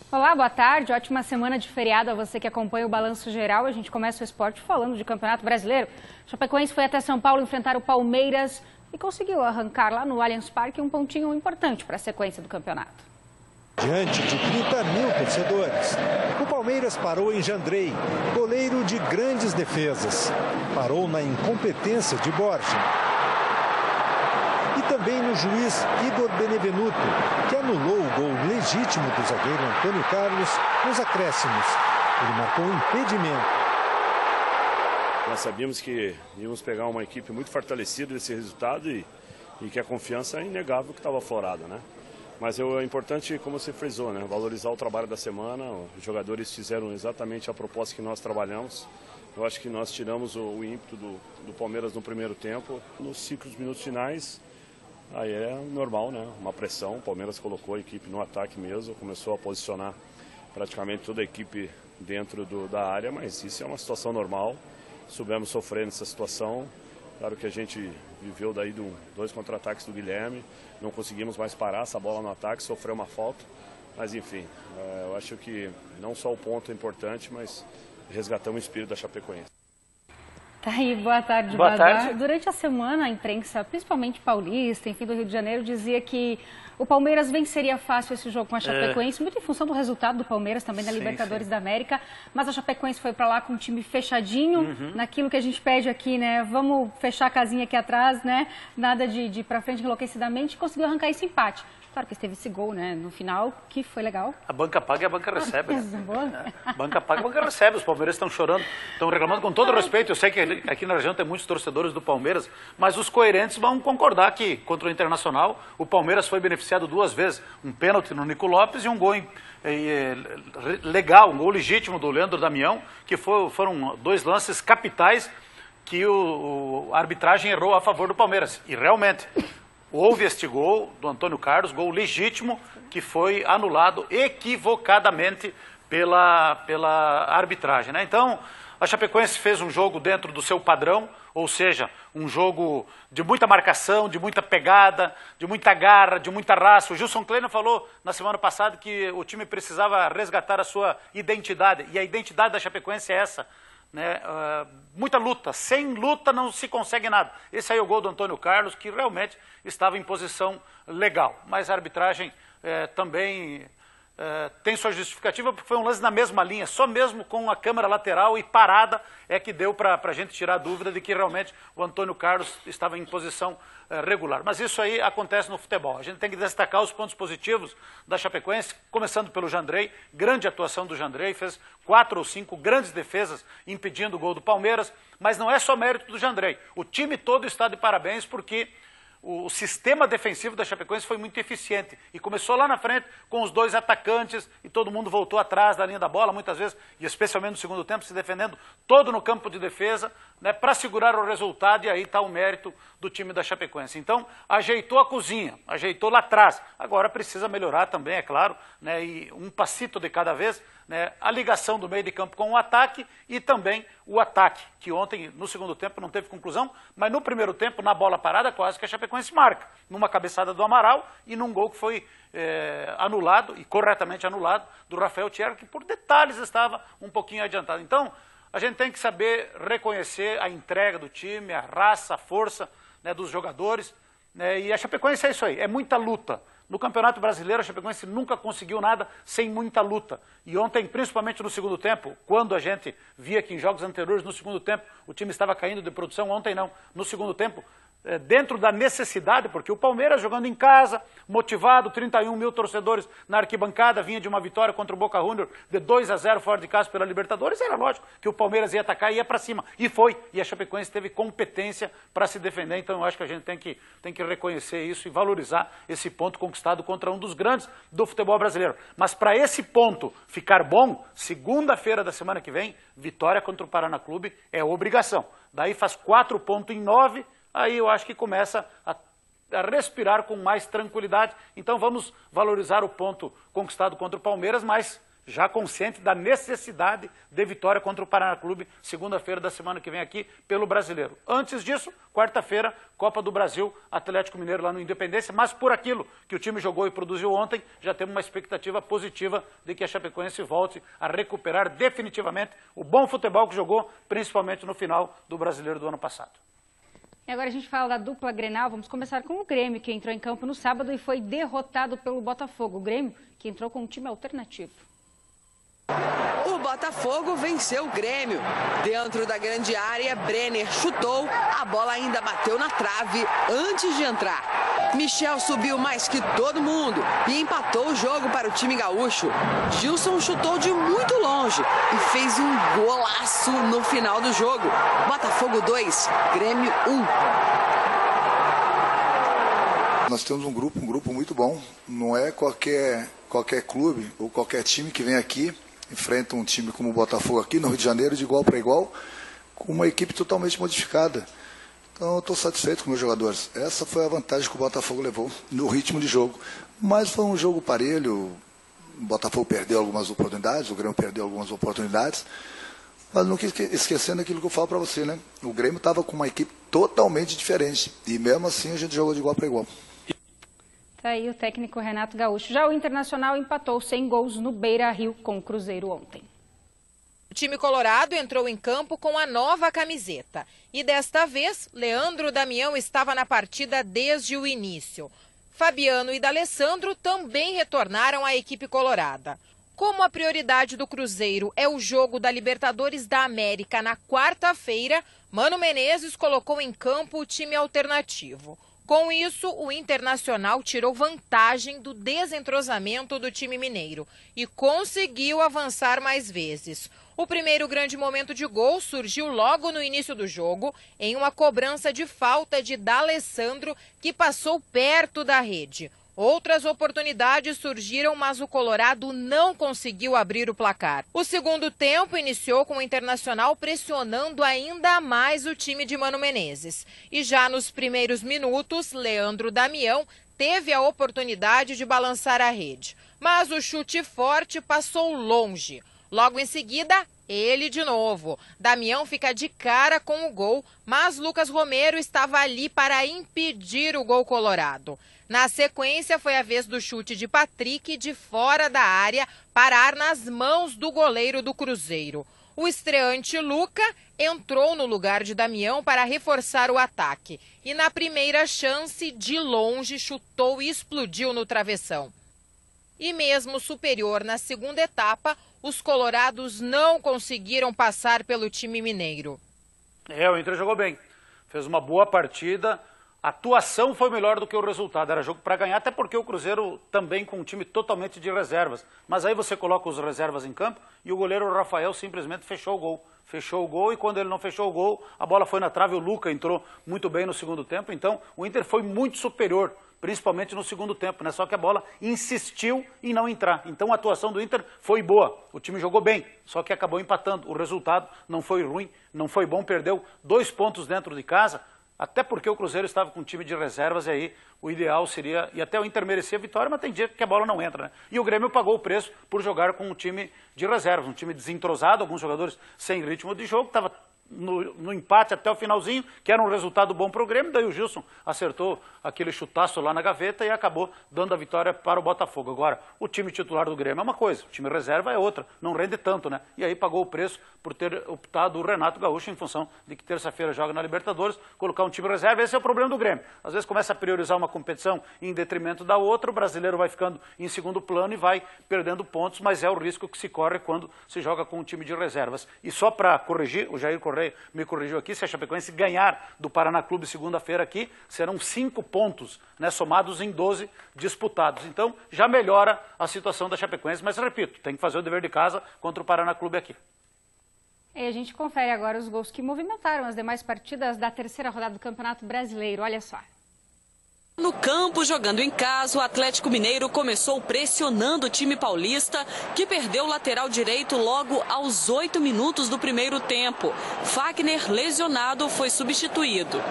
Olá, boa tarde. Ótima semana de feriado a você que acompanha o Balanço Geral. A gente começa o esporte falando de Campeonato Brasileiro. O Chapecoense foi até São Paulo enfrentar o Palmeiras e conseguiu arrancar lá no Allianz Parque um pontinho importante para a sequência do campeonato. Diante de 30 mil torcedores, o Palmeiras parou em Jandrei, goleiro de grandes defesas. Parou na incompetência de Borja. E também no juiz Igor Benevenuto, que anulou o gol legítimo do zagueiro Antônio Carlos nos acréscimos. Ele marcou um impedimento. Nós sabíamos que íamos pegar uma equipe muito fortalecida desse resultado e que a confiança é inegável que estava aflorada, né? Mas é importante, como você frisou, né? Valorizar o trabalho da semana. Os jogadores fizeram exatamente a proposta que nós trabalhamos. Eu acho que nós tiramos o ímpeto do Palmeiras no primeiro tempo. Nos 5 minutos finais, aí é normal, né? Uma pressão. O Palmeiras colocou a equipe no ataque mesmo, começou a posicionar praticamente toda a equipe dentro da área, mas isso é uma situação normal. Soubemos sofrer nessa situação. Claro que a gente viveu daí 2 contra-ataques do Guilherme, não conseguimos mais parar essa bola no ataque, sofreu uma falta, mas enfim, eu acho que não só o ponto é importante, mas resgatamos o espírito da Chapecoense. Tá aí, boa tarde, Boa tarde. Durante a semana, a imprensa, principalmente paulista, enfim, do Rio de Janeiro, dizia que o Palmeiras venceria fácil esse jogo com a Chapecoense, muito em função do resultado do Palmeiras também na Libertadores da América, mas a Chapecoense foi para lá com um time fechadinho, naquilo que a gente pede aqui, né, vamos fechar a casinha aqui atrás, né, nada de ir para frente enlouquecidamente, e conseguiu arrancar esse empate. Claro que teve esse gol, né, no final, que foi legal. A banca paga e a banca recebe, né? Banca paga e a banca recebe. Os palmeirenses estão chorando, estão reclamando com todo respeito. Eu sei que aqui na região tem muitos torcedores do Palmeiras, mas os coerentes vão concordar que contra o Internacional o Palmeiras foi beneficiado 2 vezes. Um pênalti no Nico Lopes e um gol legal, um gol legítimo do Leandro Damião, que foram 2 lances capitais que a arbitragem errou a favor do Palmeiras. E realmente houve este gol do Antônio Carlos, gol legítimo, que foi anulado equivocadamente pela arbitragem, né? Então, a Chapecoense fez um jogo dentro do seu padrão, ou seja, um jogo de muita marcação, de muita pegada, de muita garra, de muita raça. O Gilson Kleina falou na semana passada que o time precisava resgatar a sua identidade, e a identidade da Chapecoense é essa, né? Muita luta, sem luta não se consegue nada. Esse aí é o gol do Antônio Carlos, que realmente estava em posição legal, mas a arbitragem também tem sua justificativa, porque foi um lance na mesma linha, só mesmo com a câmera lateral e parada é que deu para a gente tirar a dúvida de que realmente o Antônio Carlos estava em posição regular. Mas isso aí acontece no futebol. A gente tem que destacar os pontos positivos da Chapecoense, começando pelo Jandrei, grande atuação do Jandrei, fez 4 ou 5 grandes defesas impedindo o gol do Palmeiras, mas não é só mérito do Jandrei. O time todo está de parabéns porque o sistema defensivo da Chapecoense foi muito eficiente e começou lá na frente com os 2 atacantes e todo mundo voltou atrás da linha da bola, muitas vezes, e especialmente no segundo tempo, se defendendo todo no campo de defesa, né, para segurar o resultado, e aí está o mérito do time da Chapecoense. Então, ajeitou a cozinha, ajeitou lá atrás, agora precisa melhorar também, é claro, né, e um passito de cada vez, né, a ligação do meio de campo com o ataque e também o ataque, que ontem no segundo tempo não teve conclusão, mas no primeiro tempo, na bola parada, quase que a Chapecoense marca, numa cabeçada do Amaral e num gol que foi anulado, e corretamente anulado, do Rafael Thierry, que por detalhes estava um pouquinho adiantado. Então, a gente tem que saber reconhecer a entrega do time, a raça, a força, né, dos jogadores, né, e a Chapecoense é isso aí, é muita luta. No Campeonato Brasileiro, a Chapecoense nunca conseguiu nada sem muita luta. E ontem, principalmente no segundo tempo, quando a gente via que em jogos anteriores, no segundo tempo, o time estava caindo de produção, ontem não. No segundo tempo, dentro da necessidade, porque o Palmeiras jogando em casa, motivado, 31 mil torcedores na arquibancada, vinha de uma vitória contra o Boca Juniors de 2-0 fora de casa pela Libertadores, era lógico que o Palmeiras ia atacar e ia para cima. E foi, e a Chapecoense teve competência para se defender, então eu acho que a gente tem que reconhecer isso e valorizar esse ponto conquistado contra um dos grandes do futebol brasileiro. Mas para esse ponto ficar bom, segunda-feira da semana que vem, vitória contra o Paraná Clube é obrigação. Daí faz 4 pontos em 9, aí eu acho que começa a respirar com mais tranquilidade. Então vamos valorizar o ponto conquistado contra o Palmeiras, mas já consciente da necessidade de vitória contra o Paraná Clube, segunda-feira da semana que vem aqui, pelo Brasileiro. Antes disso, quarta-feira, Copa do Brasil, Atlético Mineiro lá no Independência, mas por aquilo que o time jogou e produziu ontem, já temos uma expectativa positiva de que a Chapecoense volte a recuperar definitivamente o bom futebol que jogou, principalmente no final do Brasileiro do ano passado. E agora a gente fala da dupla Grenal. Vamos começar com o Grêmio, que entrou em campo no sábado e foi derrotado pelo Botafogo. O Grêmio, que entrou com um time alternativo. O Botafogo venceu o Grêmio. Dentro da grande área, Brenner chutou, a bola ainda bateu na trave antes de entrar. Michel subiu mais que todo mundo e empatou o jogo para o time gaúcho. Gilson chutou de muito longe e fez um golaço no final do jogo. Botafogo 2, Grêmio 1. Nós temos um grupo muito bom. Não é qualquer clube ou qualquer time que vem aqui enfrenta um time como o Botafogo aqui no Rio de Janeiro de igual para igual, com uma equipe totalmente modificada. Então eu estou satisfeito com meus jogadores. Essa foi a vantagem que o Botafogo levou no ritmo de jogo. Mas foi um jogo parelho, o Botafogo perdeu algumas oportunidades, o Grêmio perdeu algumas oportunidades, mas não esquecendo aquilo que eu falo para você, né? O Grêmio estava com uma equipe totalmente diferente e mesmo assim a gente jogou de igual para igual. Tá aí o técnico Renato Gaúcho. Já o Internacional empatou 100 gols no Beira-Rio com o Cruzeiro ontem. O time colorado entrou em campo com a nova camiseta. E desta vez, Leandro Damião estava na partida desde o início. Fabiano e D'Alessandro também retornaram à equipe colorada. Como a prioridade do Cruzeiro é o jogo da Libertadores da América na quarta-feira, Mano Menezes colocou em campo o time alternativo. Com isso, o Internacional tirou vantagem do desentrosamento do time mineiro e conseguiu avançar mais vezes. O primeiro grande momento de gol surgiu logo no início do jogo, em uma cobrança de falta de D'Alessandro, que passou perto da rede. Outras oportunidades surgiram, mas o Colorado não conseguiu abrir o placar. O segundo tempo iniciou com o Internacional pressionando ainda mais o time de Mano Menezes. E já nos primeiros minutos, Leandro Damião teve a oportunidade de balançar a rede. Mas o chute forte passou longe. Logo em seguida, ele de novo. Damião fica de cara com o gol, mas Lucas Romero estava ali para impedir o gol colorado. Na sequência, foi a vez do chute de Patrick de fora da área parar nas mãos do goleiro do Cruzeiro. O estreante Luca entrou no lugar de Damião para reforçar o ataque. E na primeira chance, de longe, chutou e explodiu no travessão. E mesmo superior na segunda etapa, os colorados não conseguiram passar pelo time mineiro. O Inter jogou bem, fez uma boa partida. A atuação foi melhor do que o resultado, era jogo para ganhar, até porque o Cruzeiro também com um time totalmente de reservas. Mas aí você coloca os reservas em campo e o goleiro Rafael simplesmente fechou o gol. Fechou o gol e quando ele não fechou o gol, a bola foi na trave, o Luca entrou muito bem no segundo tempo. Então o Inter foi muito superior, principalmente no segundo tempo, né? Só que a bola insistiu em não entrar. Então a atuação do Inter foi boa, o time jogou bem, só que acabou empatando. O resultado não foi ruim, não foi bom, perdeu 2 pontos dentro de casa, até porque o Cruzeiro estava com um time de reservas e aí o ideal seria, e até o Inter merecia a vitória, mas tem dia que a bola não entra, né? E o Grêmio pagou o preço por jogar com um time de reservas, um time desentrosado, alguns jogadores sem ritmo de jogo, estava no empate até o finalzinho, que era um resultado bom para o Grêmio, daí o Gilson acertou aquele chutaço lá na gaveta e acabou dando a vitória para o Botafogo. Agora, o time titular do Grêmio é uma coisa, o time reserva é outra, não rende tanto, né? E aí pagou o preço por ter optado o Renato Gaúcho em função de que terça-feira joga na Libertadores, colocar um time reserva, esse é o problema do Grêmio. Às vezes começa a priorizar uma competição em detrimento da outra, o brasileiro vai ficando em segundo plano e vai perdendo pontos, mas é o risco que se corre quando se joga com um time de reservas. E só para corrigir, o Jair Correia me corrigiu aqui, se a Chapecoense ganhar do Paraná Clube segunda-feira aqui, serão 5 pontos, né, somados em 12 disputados. Então, já melhora a situação da Chapecoense, mas repito, tem que fazer o dever de casa contra o Paraná Clube aqui. E a gente confere agora os gols que movimentaram as demais partidas da terceira rodada do Campeonato Brasileiro. Olha só. No campo, jogando em casa, o Atlético Mineiro começou pressionando o time paulista, que perdeu o lateral direito logo aos 8 minutos do primeiro tempo. Fagner, lesionado, foi substituído.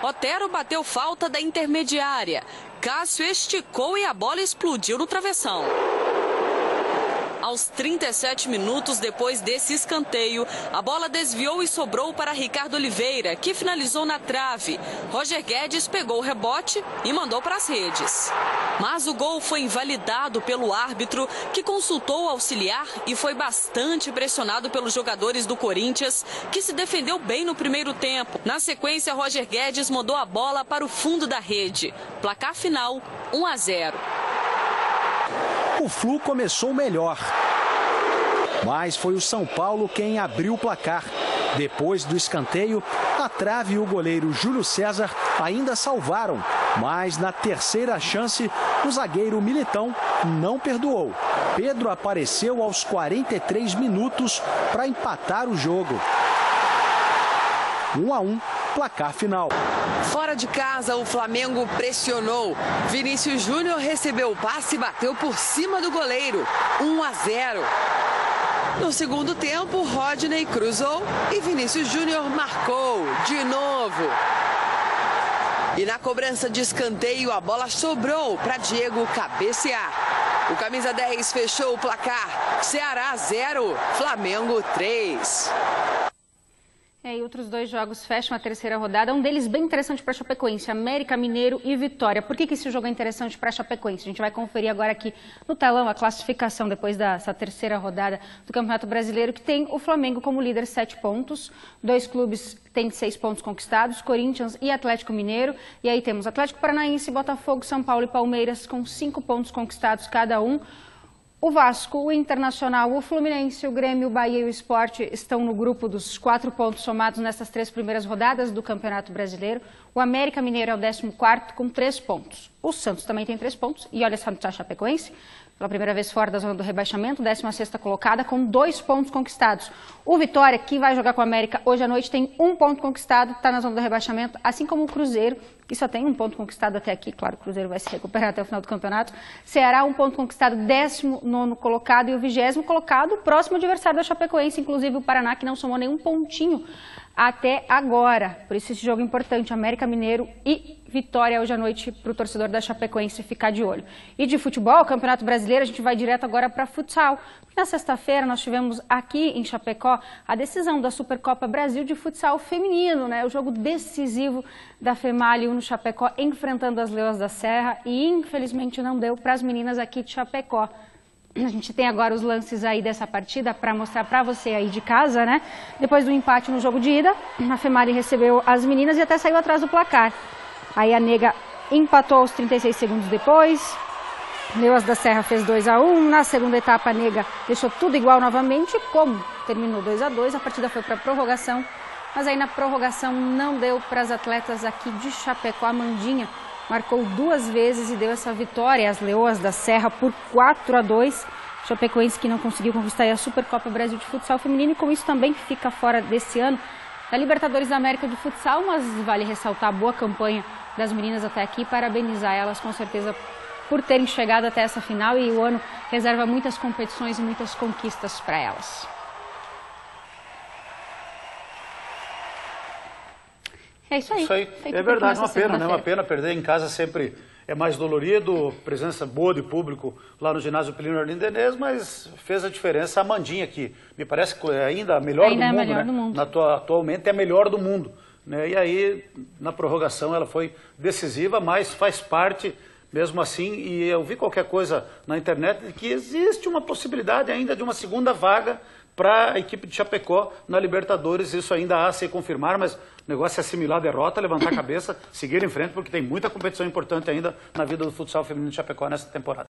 Otero bateu falta da intermediária. Cássio esticou e a bola explodiu no travessão. Aos 37 minutos depois desse escanteio, a bola desviou e sobrou para Ricardo Oliveira, que finalizou na trave. Roger Guedes pegou o rebote e mandou para as redes. Mas o gol foi invalidado pelo árbitro, que consultou o auxiliar e foi bastante pressionado pelos jogadores do Corinthians, que se defendeu bem no primeiro tempo. Na sequência, Roger Guedes mandou a bola para o fundo da rede. Placar final, 1-0. O Flu começou melhor, mas foi o São Paulo quem abriu o placar. Depois do escanteio, a trave e o goleiro Júlio César ainda salvaram, mas na terceira chance, o zagueiro Militão não perdoou. Pedro apareceu aos 43 minutos para empatar o jogo. 1-1, placar final. Fora de casa, o Flamengo pressionou. Vinícius Júnior recebeu o passe e bateu por cima do goleiro. 1-0. No segundo tempo, Rodney cruzou e Vinícius Júnior marcou de novo. E na cobrança de escanteio, a bola sobrou para Diego cabecear. O camisa 10 fechou o placar. Ceará 0, Flamengo 3. E outros dois jogos fecham a terceira rodada, um deles bem interessante para a Chapecoense, América Mineiro e Vitória. Por que esse jogo é interessante para a Chapecoense? A gente vai conferir agora aqui no telão a classificação depois dessa terceira rodada do Campeonato Brasileiro, que tem o Flamengo como líder, 7 pontos, 2 clubes têm 6 pontos conquistados, Corinthians e Atlético Mineiro, e aí temos Atlético Paranaense, Botafogo, São Paulo e Palmeiras com 5 pontos conquistados cada um. O Vasco, o Internacional, o Fluminense, o Grêmio, o Bahia e o Sport estão no grupo dos 4 pontos somados nessas 3 primeiras rodadas do Campeonato Brasileiro. O América Mineiro é o 14º com 3 pontos. O Santos também tem 3 pontos. E olha só a Chapecoense, pela primeira vez fora da zona do rebaixamento, 16ª colocada com 2 pontos conquistados. O Vitória, que vai jogar com o América hoje à noite, tem 1 ponto conquistado, está na zona do rebaixamento, assim como o Cruzeiro, que só tem 1 ponto conquistado até aqui. Claro, o Cruzeiro vai se recuperar até o final do campeonato. Ceará, 1 ponto conquistado, 19º colocado, e o 20º colocado, próximo adversário da Chapecoense, inclusive o Paraná, que não somou nenhum pontinho até agora. Por isso esse jogo é importante, América Mineiro e Vitória hoje à noite, para o torcedor da Chapecoense ficar de olho. E de futebol, Campeonato Brasileiro, a gente vai direto agora para futsal. Na sexta-feira nós tivemos aqui em Chapecó a decisão da Supercopa Brasil de futsal feminino, né? O jogo decisivo da Femalho no Chapecó, enfrentando as Leoas da Serra, e infelizmente não deu para as meninas aqui de Chapecó. A gente tem agora os lances aí dessa partida para mostrar para você aí de casa, né? Depois do empate no jogo de ida, a Femalho recebeu as meninas e até saiu atrás do placar. Aí a Nega empatou aos 36 segundos depois. Leoas da Serra fez 2-1. Na segunda etapa, a Nega deixou tudo igual novamente. Como terminou 2-2, a partida foi para prorrogação. Mas aí na prorrogação não deu para as atletas aqui de Chapecó. A Mandinha marcou 2 vezes e deu essa vitória às Leoas da Serra por 4-2. Chapecoense que não conseguiu conquistar a Supercopa Brasil de futsal feminino e com isso também fica fora desse ano da Libertadores da América de futsal, mas vale ressaltar a boa campanha das meninas até aqui, parabenizar elas com certeza por terem chegado até essa final, e o ano reserva muitas competições e muitas conquistas para elas. É isso aí. Isso aí. É verdade, uma pena, né? Uma pena perder em casa sempre é mais dolorido, presença boa de público lá no ginásio Pelino Arlindenês, mas fez a diferença a Mandinha, que me parece que é ainda a melhor do mundo, né? Do mundo. Atualmente é a melhor do mundo, né? E aí, na prorrogação, ela foi decisiva, mas faz parte mesmo assim, e eu vi qualquer coisa na internet, que existe uma possibilidade ainda de uma segunda vaga para a equipe de Chapecó na Libertadores. Isso ainda há a se confirmar, mas o negócio é assimilar a derrota, levantar a cabeça, seguir em frente, porque tem muita competição importante ainda na vida do futsal feminino de Chapecó nessa temporada.